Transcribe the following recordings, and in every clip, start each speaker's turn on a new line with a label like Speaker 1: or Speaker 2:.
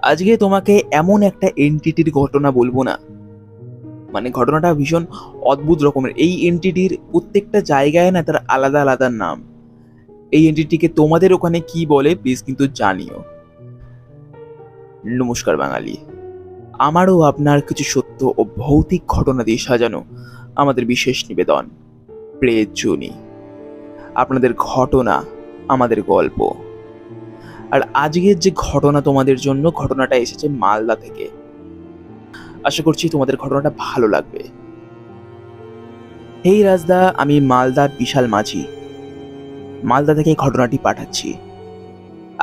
Speaker 1: আজকে তোমাকে এমন একটা এন্টিটির ঘটনা বলবো না, মানে ঘটনাটা ভীষণ অদ্ভুত রকমের। এই এন্টিটির প্রত্যেকটা জায়গায় না তার আলাদা আলাদা নাম। এই এন্টিটিকে তোমাদের ওখানে কি বলে প্লিজ কিন্তু জানিও। নমস্কার বাঙালি, আমারও আপনার কিছু সত্য ও ভৌতিক ঘটনা দিয়ে সাজানো আমাদের বিশেষ নিবেদন প্রেত জনি। আপনাদের ঘটনা আমাদের গল্প। আর আজকের যে ঘটনা তোমাদের জন্য, ঘটনাটা এসেছে মালদা থেকে। আশা করছি তোমাদের ঘটনাটা ভালো লাগবে। এই রাজদা, আমি মালদার বিশাল মাঝি। মালদা থেকে ঘটনাটি পাঠাচ্ছি।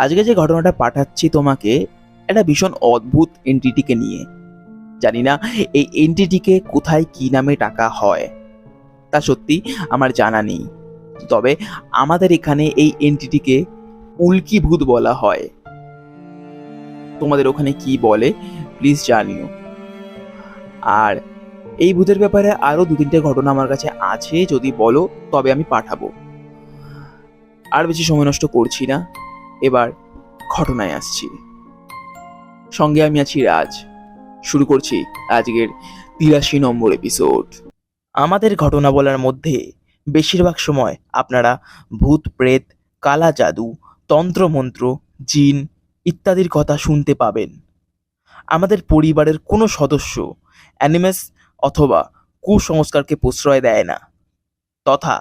Speaker 1: আজকে যে ঘটনাটা পাঠাচ্ছি তোমাকে, একটা ভীষণ অদ্ভুত এন্টিটিকে নিয়ে। জানি না এই এন্টিটিকে কোথায় কি নামে ডাকা হয়, তা সত্যি আমার জানা নেই। তবে আমাদের এখানে এই এন্টিটিকে উল্কি ভূত বলা হয়। তোমাদের ওখানে কি বলে প্লিজ জানিও। আর এই ভূতের ব্যাপারে আরো দু তিনটে ঘটনা আমার কাছে আছে, যদি বলো তবে আমি পাঠাবো। আর বেশি সময় নষ্ট করছি না, এবার ঘটনায় আসছি। সঙ্গে আমি আছি রাজ। শুরু করছি আজকের ৮৩ নম্বর এপিসোড। আমাদের ঘটনা বলার মধ্যে বেশিরভাগ সময় আপনারা ভূত প্রেত, কালা জাদু, তন্ত্রমন্ত্র, জিন ইত্যাদির কথা শুনতে পাবেন। আমাদের পরিবারের কোনো সদস্য অ্যানিমেস অথবা কুসংস্কারকে প্রশ্রয় দেয় না, তথা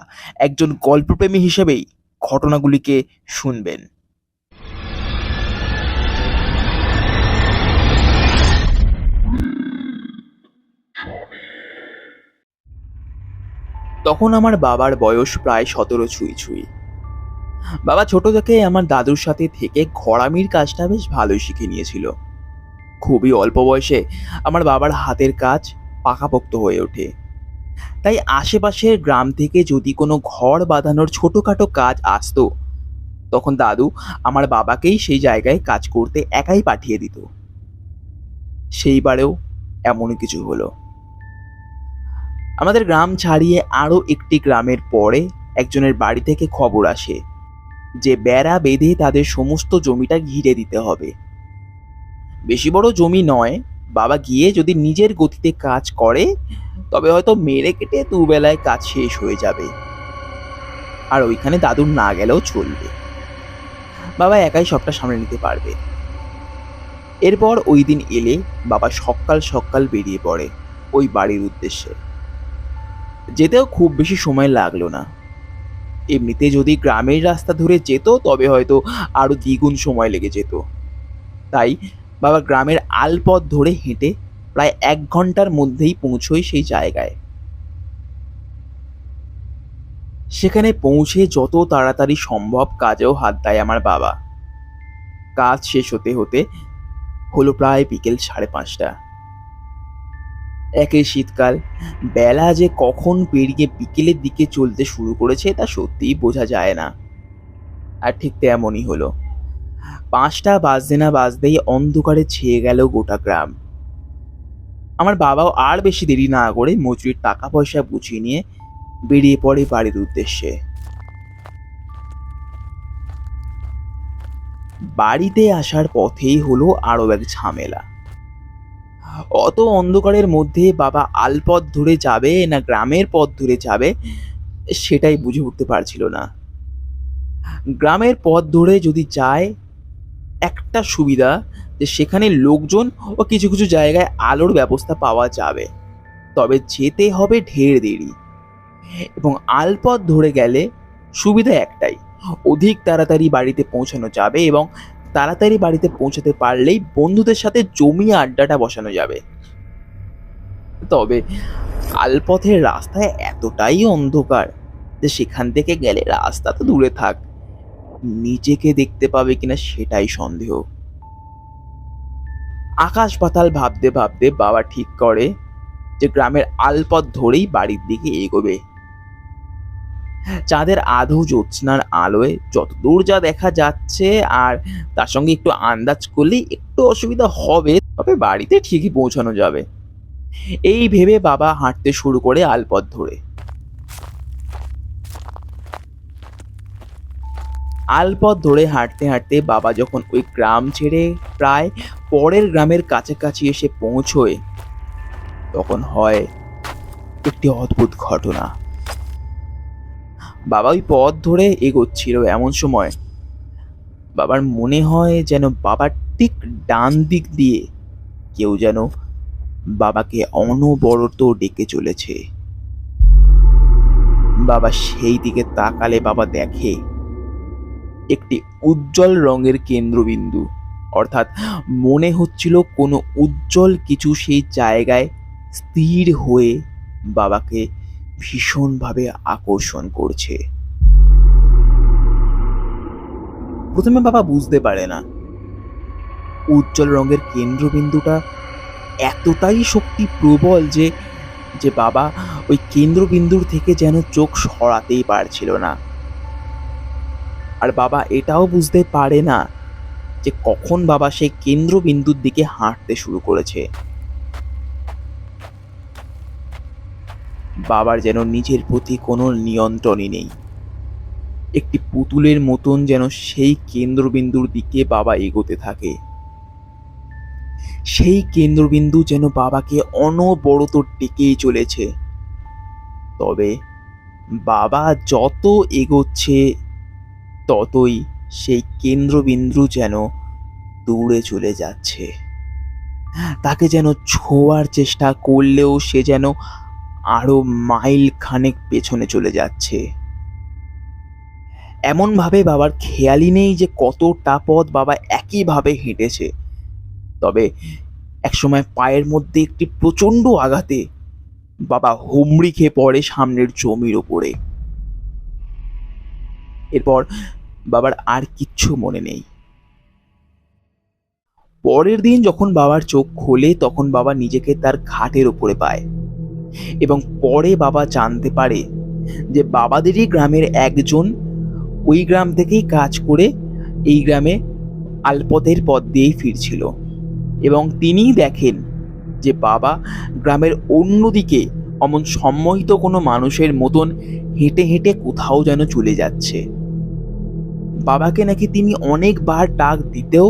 Speaker 1: একজন গল্পপ্রেমী হিসেবেই ঘটনাগুলিকে শুনবেন। তখন আমার বাবার বয়স প্রায় ১৭ ছুঁই ছুঁই। বাবা ছোট থেকে আমার দাদুর সাথে থেকে ঘরামির কাজটা বেশ ভালোই শিখে নিয়েছিল। খুবই অল্প বয়সে আমার বাবার হাতের কাজ পাকাপোক্ত হয়ে ওঠে। তাই আশেপাশের গ্রাম থেকে যদি কোনো ঘর বাঁধানোর ছোটখাটো কাজ আসতো, তখন দাদু আমার বাবাকেই সেই জায়গায় কাজ করতে একাই পাঠিয়ে দিত। সেইবারেও এমনই কিছু হলো। আমাদের গ্রাম ছাড়িয়ে আরো একটি গ্রামের পরে একজনের বাড়ি থেকে খবর আসে যে বেড়া বেঁধে তাদের সমস্ত জমিটা ঘিরে দিতে হবে। বেশি বড় জমি নয়, বাবা গিয়ে যদি নিজের গতিতে কাজ করে তবে হয়তো মেরে কেটে দুবেলায় কাজ শেষ হয়ে যাবে। আর ওইখানে দাদুর না গেলেও চলবে, বাবা একাই সবটা সামলে নিতে পারবে। এরপর ওই দিন এলে বাবা সকাল সকাল বেরিয়ে পড়ে ওই বাড়ির উদ্দেশ্যে। যেতেও খুব বেশি সময় লাগলো না। এমনিতে যদি গ্রামের রাস্তা ধরে যেত তবে হয়তো আরো দ্বিগুণ সময় লেগে যেত। তাই বাবা গ্রামের আলপথ ধরে হেঁটে প্রায় ১ ঘন্টার মধ্যেই পৌঁছয় সেই জায়গায়। সেখানে পৌঁছে যত তাড়াতাড়ি সম্ভব কাজেও হাত দেয় আমার বাবা। কাজ শেষ হতে হতে হলো প্রায় বিকেল ৫:৩০। একে শীতকাল, বেলা যে কখন পেরিয়ে বিকেলের দিকে চলতে শুরু করেছে তা সত্যিই বোঝা যায় না। আর ঠিক তেমনই হলো। ৫টা বাজতে না বাজতেই অন্ধকারে ছেয়ে গেল গোটা গ্রাম। আমার বাবাও আর বেশি দেরি না করে মজুরির টাকা পয়সা বুঝিয়ে নিয়ে বেরিয়ে পড়ে বাড়ির উদ্দেশ্যে। বাড়িতে আসার পথেই হলো আরো এক ঝামেলা। অত অন্ধকারের মধ্যে বাবা আলপথ ধরে যাবে না গ্রামের পথ ধরে যাবে সেটাই বুঝে উঠতে পারছিল না। গ্রামের পথ ধরে যদি যায় একটা সুবিধা যে সেখানে লোকজন ও কিছু কিছু জায়গায় আলোর ব্যবস্থা পাওয়া যাবে, তবে যেতে হবে ঢের দেরি। এবং আলপথ ধরে গেলে সুবিধা একটাই, অধিক তাড়াতাড়ি বাড়িতে পৌঁছানো যাবে এবং তাড়াতাড়ি বাড়িতে পৌঁছাতে পারলেই বন্ধুদের সাথে জমিয়ে আড্ডাটা বসানো যাবে। তবে আলপথের রাস্তায় এতটাই অন্ধকার যে সেখান থেকে গেলে রাস্তা তো দূরে থাক, নিজেকে দেখতে পাবে কিনা সেটাই সন্দেহ। আকাশ পাতাল ভাবতে ভাবতে বাবা ঠিক করে যে গ্রামের আলপথ ধরেই বাড়ির দিকে এগোবে। চাঁদের আধো জ্যোৎস্নার আলোয় যতদূর যা দেখা যাচ্ছে আর তার সঙ্গে একটু আন্দাজ করলেই একটু অসুবিধা হবে, তবে বাড়িতে ঠিকই পৌঁছানো যাবে। এই ভেবে বাবা হাঁটতে শুরু করে আলপথ ধরে। আলপথ ধরে হাঁটতে হাঁটতে বাবা যখন ওই গ্রাম ছেড়ে প্রায় পরের গ্রামের কাছাকাছি এসে পৌঁছয়, তখন হয় একটি অদ্ভুত ঘটনা। বাবা ওই পথ ধরে এগোচ্ছিল, এমন সময় বাবার মনে হয় যেন বাবার ঠিক ডান দিক দিয়ে কেউ যেন বাবাকে অনবরত ডেকে চলেছে। বাবা সেই দিকে তাকালে বাবা দেখে একটি উজ্জ্বল রঙের কেন্দ্রবিন্দু, অর্থাৎ মনে হচ্ছিল কোনো উজ্জ্বল কিছু সেই জায়গায় স্থির হয়ে বাবাকে ভীষণভাবে আকর্ষণ করছে। প্রথমে বাবা বুঝতে পারে না উজ্জ্বল রঙের কেন্দ্রবিন্দুটা এতটাই শক্তি প্রবল যে যে বাবা ওই কেন্দ্রবিন্দুর থেকে যেন চোখ সরাতেই পারছিল না। আর বাবা এটাও বুঝতে পারে না যে কখন বাবা সেই কেন্দ্রবিন্দুর দিকে হাঁটতে শুরু করেছে। বাবার যেন নিজের প্রতি কোনো নিয়ন্ত্রণই নেই। একটি পুতুলের মতন যেন সেই কেন্দ্রবিন্দুর দিকে বাবা এগোতে থাকে। সেই কেন্দ্রবিন্দু যেন বাবাকে অনবরত ডেকেই চলেছে। তবে বাবা যত এগোচ্ছে ততই সেই কেন্দ্রবিন্দু যেন দূরে চলে যাচ্ছে। তাকে যেন ছোঁয়ার চেষ্টা করলেও সে যেন আরো মাইল খানেক পেছনে চলে যাচ্ছে। এমনভাবে বাবার খেয়ালই নেই যে কতটা পথ বাবা একইভাবে হেঁটেছে। তবে একসময় পায়ের মধ্যে একটি প্রচণ্ড আঘাতে বাবা হুমড়ি খেয়ে পড়ে সামনের জমির ওপরে। এরপর বাবার আর কিচ্ছু মনে নেই। পরের দিন যখন বাবার চোখ খোলে তখন বাবা নিজেকে তার খাটের ওপরে পায় এবং পরে বাবা জানতে পারে যে বাবাদেরই গ্রামের একজন ওই গ্রাম থেকেই কাজ করে এই গ্রামে আলপথের পথ দিয়েই ফিরছিল এবং তিনিই দেখেন যে বাবা গ্রামের অন্যদিকে অমন সম্মোহিত কোনো মানুষের মতন হেঁটে হেঁটে কোথাও যেন চলে যাচ্ছে। বাবাকে নাকি তিনি অনেকবার ডাক দিতেও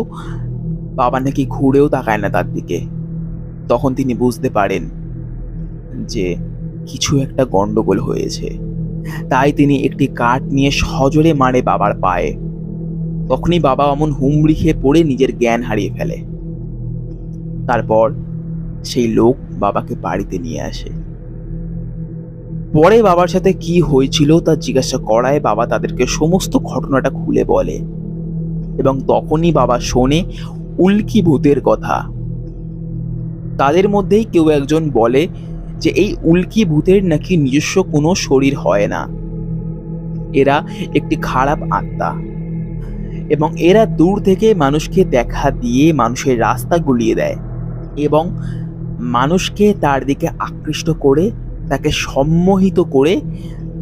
Speaker 1: বাবা নাকি ঘুরেও তাকায় না তার দিকে। তখন তিনি বুঝতে পারেন যে কিছু একটা গন্ডগোল হয়েছে। তাই তিনি একটি কাঠ নিয়ে সজোরে মারে বাবার পায়ে। তখনই বাবা অমন হুমড়ি খেয়ে পড়ে নিজের জ্ঞান হারিয়ে ফেলে। তারপর সেই লোক বাবাকে বাড়িতে নিয়ে আসে। পরে বাবার সাথে কি হয়েছিল তা জিজ্ঞাসা করায় বাবা তাদেরকে সমস্ত ঘটনাটা খুলে বলে এবং তখনই বাবা শোনে উল্কি ভূতের কথা। তাদের মধ্যেই কেউ একজন বলে যে এই উল্কি ভূতের নাকি নিজস্ব কোনো শরীর হয় না, এরা একটি খারাপ আত্মা এবং এরা দূর থেকে মানুষকে দেখা দিয়ে মানুষের রাস্তা গুলিয়ে দেয় এবং মানুষকে তার দিকে আকৃষ্ট করে তাকে সম্মোহিত করে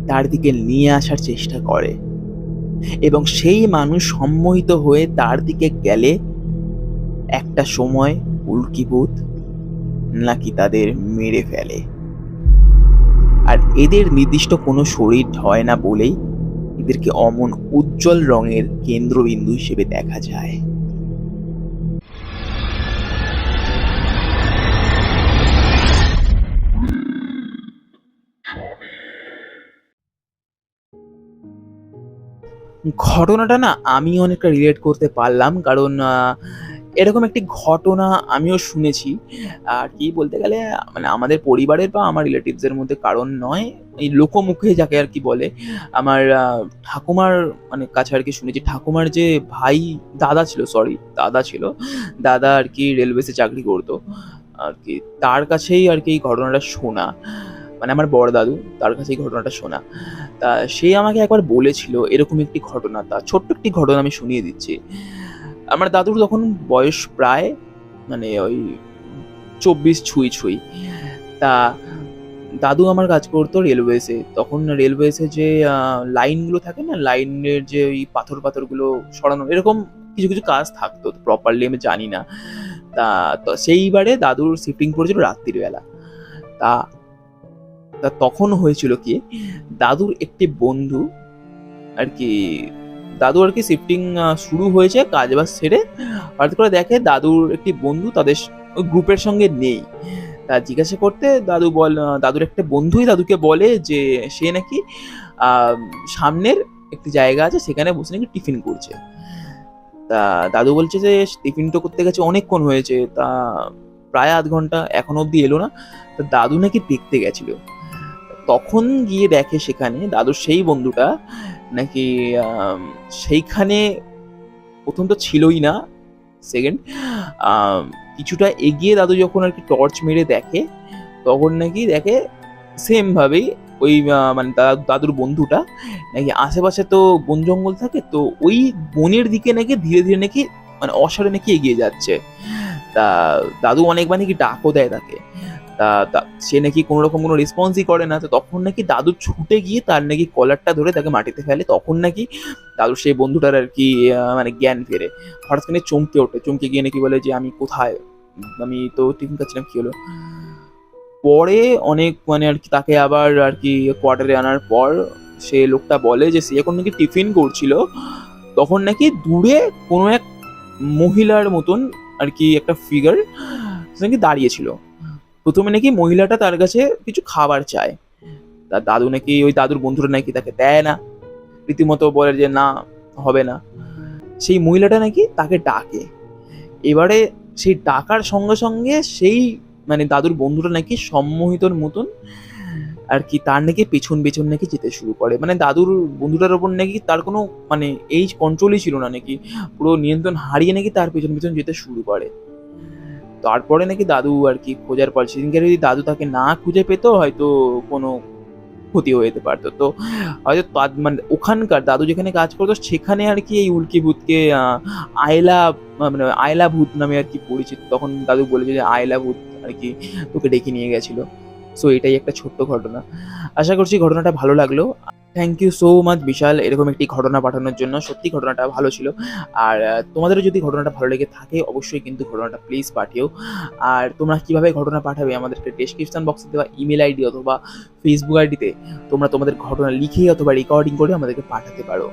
Speaker 1: তার দিকে নিয়ে আসার চেষ্টা করে এবং সেই মানুষ সম্মোহিত হয়ে তার দিকে গেলে একটা সময় উল্কিভূত নাকি তাদের মেরে ফেলে। আর এদের নির্দিষ্ট কোনো শরীর হয় না বলেই এদেরকে অমন উজ্জ্বল রঙের কেন্দ্রবিন্দু হিসেবে দেখা যায়। ঘটনাটা না আমি অনেকটা রিলেট করতে পারলাম, কারণ এরকম একটি ঘটনা আমিও শুনেছি। আর কি বলতে গেলে মানে আমাদের পরিবারের বা আমার রিলেটিভসের মধ্যে কারণ নয়, এই লোকমুখে যাকে আর কি বলে, আমার ঠাকুমার মানে কাছে আর কি শুনেছি। ঠাকুমার যে ভাই দাদা ছিল, দাদা আর কি রেলওয়েতে চাকরি করতো আর কি, তার কাছেই আর কি এই ঘটনাটা শোনা, মানে আমার বড় দাদু তার কাছে এই ঘটনাটা শোনা। তা সে আমাকে একবার বলেছিল এরকম একটি ঘটনা। তা ছোট্ট একটি ঘটনা আমি শুনিয়ে দিচ্ছি। আমার দাদুর তখন বয়স প্রায় মানে ওই 24 ছুঁই ছুঁই। তা দাদু আমার কাজ করতো রেলওয়েসে। তখন রেলওয়েসে যে লাইনগুলো থাকে না, লাইনের যে ওই পাথরগুলো সরানো, এরকম কিছু কিছু কাজ থাকতো, প্রপারলি আমি জানি না। তা সেইবারে দাদুর শিফটিং পড়েছিল রাত্রির বেলা। তা তখন হয়েছিল কি, দাদুর একটি বন্ধু আর কি দাদু আর কি শিফটিং শুরু হয়েছে, কাজ বাজ সেরে হঠাৎ করে দেখে দাদুর একটি বন্ধু তাদের ওই গ্রুপের সঙ্গে নেই। তা জিজ্ঞাসা করতে দাদুর একটা বন্ধুই দাদুকে বলে যে সে নাকি সামনের একটি জায়গা আছে, সেখানে বসে নাকি টিফিন করছে। তা দাদু বলছে যে টিফিন তো করতে গেছে অনেকক্ষণ হয়েছে, তা প্রায় আধ ঘন্টা, এখনো অব্দি এলো না। তা দাদু নাকি দেখতে গেছিল। তখন গিয়ে দেখে সেখানে দাদুর সেই বন্ধুটা নাকি সেইখানে প্রথম তো ছিলই না, সেকেন্ড কিছুটা এগিয়ে দাদু যখন আর কি টর্চ মেরে দেখে, তখন নাকি দেখে সেম ভাবেই ওই মানে দাদুর বন্ধুটা নাকি, আশেপাশে তো বন জঙ্গল থাকে, তো ওই বনের দিকে নাকি ধীরে ধীরে নাকি মানে অসাড়ে নাকি এগিয়ে যাচ্ছে। তা দাদু অনেকবার নাকি ডাকও দেয় তাকে, সে নাকি কোনো রকম কোনো রেসপন্সই করে না। তো তখন নাকি দাদু ছুটে গিয়ে তার নাকি কলারটা ধরে তাকে মাটিতে ফেলে। তখন নাকি দাদুর সেই বন্ধুটার আর কি মানে জ্ঞান ফেরে, হঠাৎ করে চমকে ওঠে, চমকে গিয়ে নাকি বলে যে আমি কোথায়, আমি তো টিফিন খাচ্ছিলাম, কি হলো। পরে অনেক মানে আর কি তাকে আবার আর কি কোয়ার্টারে আনার পর সে লোকটা বলে যে সে এখন নাকি টিফিন করছিল, তখন নাকি দূরে কোনো এক মহিলার মতন আর কি একটা ফিগার নাকি দাঁড়িয়েছিল। প্রথমে নাকি মহিলাটা তার কাছে কিছু খাবার চায়, তার দাদু নাকি ওই দাদুর বন্ধুরা নাকি তাকে দেয় না, রীতিমতো বলে যে না হবে না। সেই মহিলাটা নাকি তাকে ডাকে। এবারে সেই ডাকার সঙ্গে সঙ্গে সেই মানে দাদুর বন্ধুটা নাকি সম্মোহিতর মতন আর কি তার নাকি পেছন পেছন নাকি যেতে শুরু করে। মানে দাদুর বন্ধুটার ওপর নাকি তার কোনো মানে এই কন্ট্রোলই ছিল না, নাকি পুরো নিয়ন্ত্রণ হারিয়ে নাকি তার পেছন পেছন যেতে শুরু করে। তারপরে নাকি দাদু আর কি খোঁজার পর, সেদিনকে যদি দাদু তাকে না খুঁজে পেতো হয়তো কোনো ক্ষতি হয়ে যেতে পারতো। তো হয়তো মানে ওখানকার দাদু যেখানে কাজ করতো সেখানে আর কি এই উল্কি ভূতকে আয়লা মানে আয়লা ভূত নামে আর কি পরিচিত। তখন দাদু বলেছে যে আয়লা ভূত আর কি তোকে ডেকে নিয়ে গেছিল। সো এটাই একটা ছোট্ট ঘটনা। আশা করছি ঘটনাটা ভালো লাগলো। থ্যাংক ইউ সো মাচ বিশাল এরকম একটি ঘটনা পাঠানোর জন্য, সত্যি ঘটনাটা ভালো ছিল। আর তোমাদেরও যদি ঘটনাটা ভালো লেগে থাকে অবশ্যই কিন্তু ঘটনাটা প্লিজ পাঠিও। আর তোমরা কিভাবে ঘটনা পাঠাবে আমাদেরকে ডেসক্রিপশন বক্সে দেওয়া ইমেল আইডি অথবা ফেসবুক আইডিতে তোমরা তোমাদের ঘটনা লিখে অথবা রেকর্ডিং করে আমাদেরকে পাঠাতে পারো।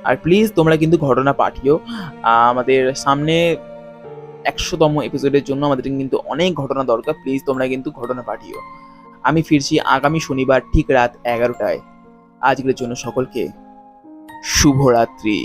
Speaker 1: আর প্লিজ তোমরা কিন্তু ঘটনা পাঠিও। আমাদের সামনে 100তম এপিসোডের জন্য আমাদের কিন্তু অনেক ঘটনা দরকার। প্লিজ তোমরা কিন্তু ঘটনা পাঠিও। আমি ফিরছি আগামী শনিবার ঠিক রাত 11টায়। আজকের জন্য সকলকে শুভরাত্রি।